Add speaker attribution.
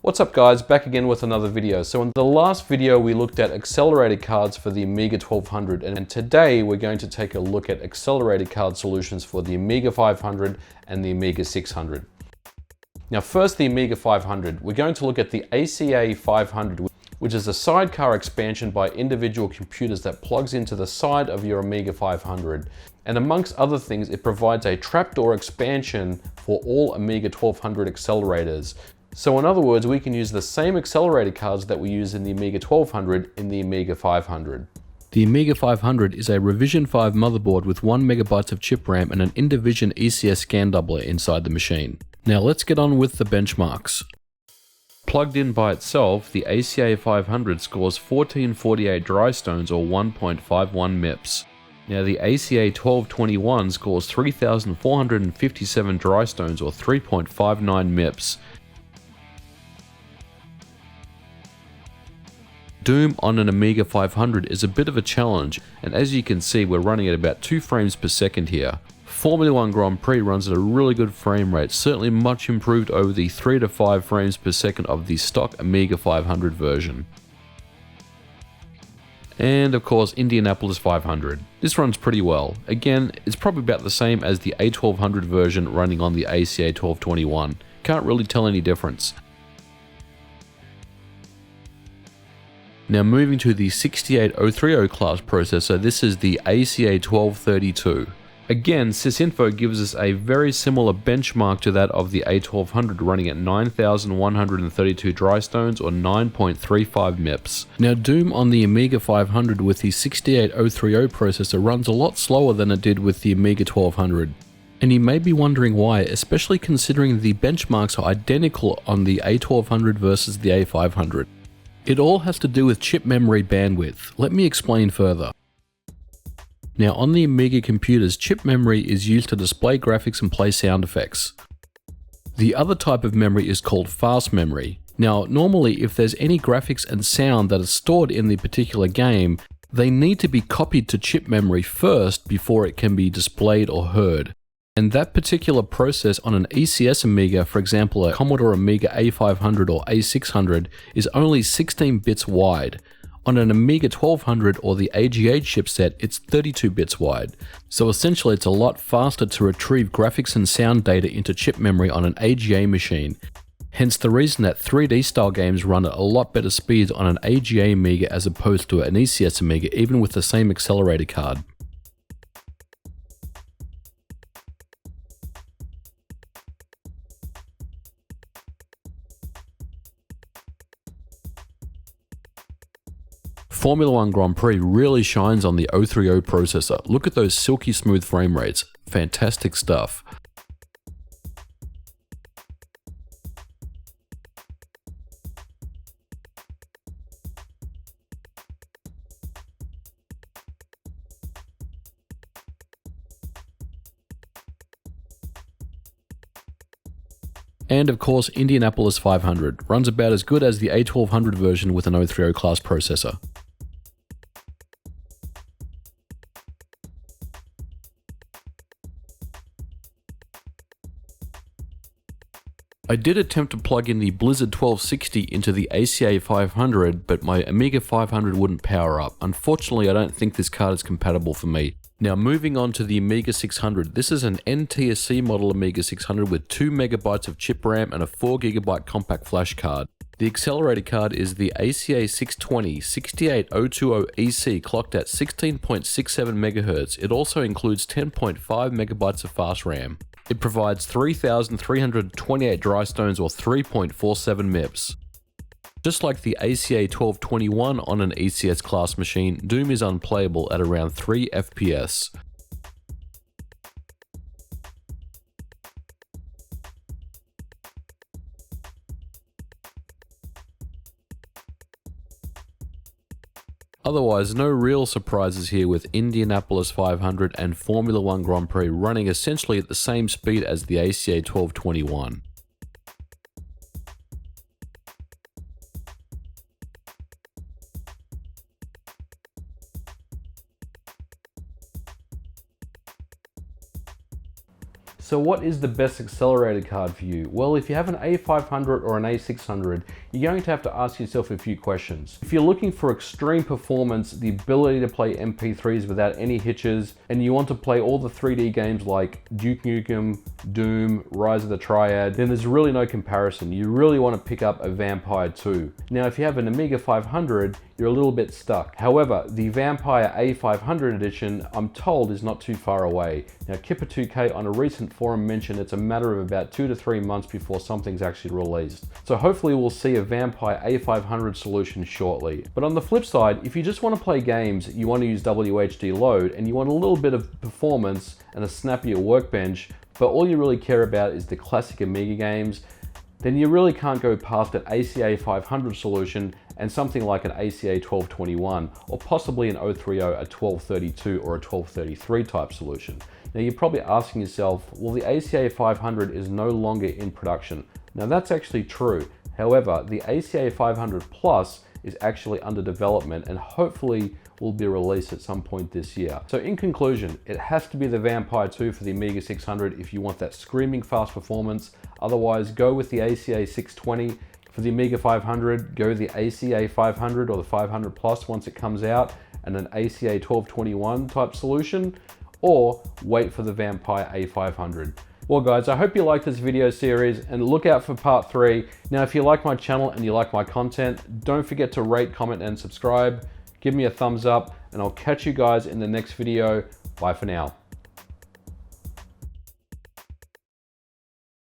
Speaker 1: What's up guys, back again with another video. So in the last video we looked at accelerator cards for the Amiga 1200, and today we're going to take a look at accelerator card solutions for the Amiga 500 and the Amiga 600. Now first, the Amiga 500. We're going to look at the ACA 500, which is a sidecar expansion by individual computers that plugs into the side of your Amiga 500. And amongst other things, it provides a trapdoor expansion for all Amiga 1200 accelerators. So in other words, we can use the same accelerator cards that we use in the Amiga 1200 in the Amiga 500.
Speaker 2: The Amiga 500 is a Revision 5 motherboard with 1 MB of chip RAM and an in-division ECS scan doubler inside the machine. Now let's get on with the benchmarks. Plugged in by itself, the ACA 500 scores 1448 dry stones or 1.51 MIPS. Now the ACA 1221 scores 3457 dry stones or 3.59 MIPS. Doom on an Amiga 500 is a bit of a challenge, and as you can see we're running at about 2 frames per second here. Formula 1 Grand Prix runs at a really good frame rate, certainly much improved over the 3 to 5 frames per second of the stock Amiga 500 version. And of course Indianapolis 500. This runs pretty well. Again, it's probably about the same as the A1200 version running on the ACA 1221. Can't really tell any difference. Now moving to the 68030 class processor, this is the ACA 1232. Again, Sysinfo gives us a very similar benchmark to that of the A1200, running at 9132 dry stones or 9.35 MIPS. Now Doom on the Amiga 500 with the 68030 processor runs a lot slower than it did with the Amiga 1200. And you may be wondering why, especially considering the benchmarks are identical on the A1200 versus the A500. It all has to do with chip memory bandwidth. Let me explain further. Now on the Amiga computers, chip memory is used to display graphics and play sound effects. The other type of memory is called fast memory. Now normally if there's any graphics and sound that is stored in the particular game, they need to be copied to chip memory first before it can be displayed or heard. And that particular process on an ECS Amiga, for example a Commodore Amiga A500 or A600, is only 16 bits wide. On an Amiga 1200 or the AGA chipset, it's 32 bits wide. So essentially it's a lot faster to retrieve graphics and sound data into chip memory on an AGA machine. Hence the reason that 3D style games run at a lot better speeds on an AGA Amiga as opposed to an ECS Amiga, even with the same accelerator card. Formula 1 Grand Prix really shines on the 030 processor. Look at those silky smooth frame rates. Fantastic stuff. And of course Indianapolis 500 runs about as good as the A1200 version with an 030 class processor. I did attempt to plug in the Blizzard 1260 into the ACA 500, but my Amiga 500 wouldn't power up. Unfortunately, I don't think this card is compatible for me. Now moving on to the Amiga 600, this is an NTSC model Amiga 600 with 2 MB of chip RAM and a 4 GB compact flash card. The accelerator card is the ACA 620 68020EC clocked at 16.67 MHz. It also includes 10.5 MB of fast RAM. It provides 3328 dry stones or 3.47 MIPS. Just like the ACA 1221 on an ECS class machine, Doom is unplayable at around 3 FPS. Otherwise, no real surprises here with Indianapolis 500 and Formula 1 Grand Prix running essentially at the same speed as the ACA 1221.
Speaker 1: So what is the best accelerator card for you? Well, if you have an A500 or an A600, you're going to have to ask yourself a few questions. If you're looking for extreme performance, the ability to play MP3s without any hitches, and you want to play all the 3D games like Duke Nukem, Doom, Rise of the Triad, then there's really no comparison. You really want to pick up a Vampire 2. Now, if you have an Amiga 500, you're a little bit stuck. However, the Vampire A500 edition, I'm told, is not too far away. Now, Kipper2K on a recent forum mentioned it's a matter of about 2 to 3 months before something's actually released. So hopefully we'll see a Vampire A500 solution shortly. But on the flip side, if you just want to play games, you want to use WHD load, and you want a little bit of performance and a snappier workbench, but all you really care about is the classic Amiga games, then you really can't go past an ACA 500 solution and something like an ACA 1221, or possibly an 030, a 1232, or a 1233 type solution. Now you're probably asking yourself, well, the ACA 500 is no longer in production. Now that's actually true. However, the ACA 500 Plus is actually under development and hopefully will be released at some point this year. So in conclusion, it has to be the Vampire 2 for the Amiga 600 if you want that screaming fast performance. Otherwise, go with the ACA 620. For the Amiga 500, go the ACA 500 or the 500 Plus once it comes out, and an ACA 1221 type solution, or wait for the Vampire A500. Well guys, I hope you like this video series and look out for part 3. Now if you like my channel and you like my content, don't forget to rate, comment and subscribe. Give me a thumbs up and I'll catch you guys in the next video. Bye for now.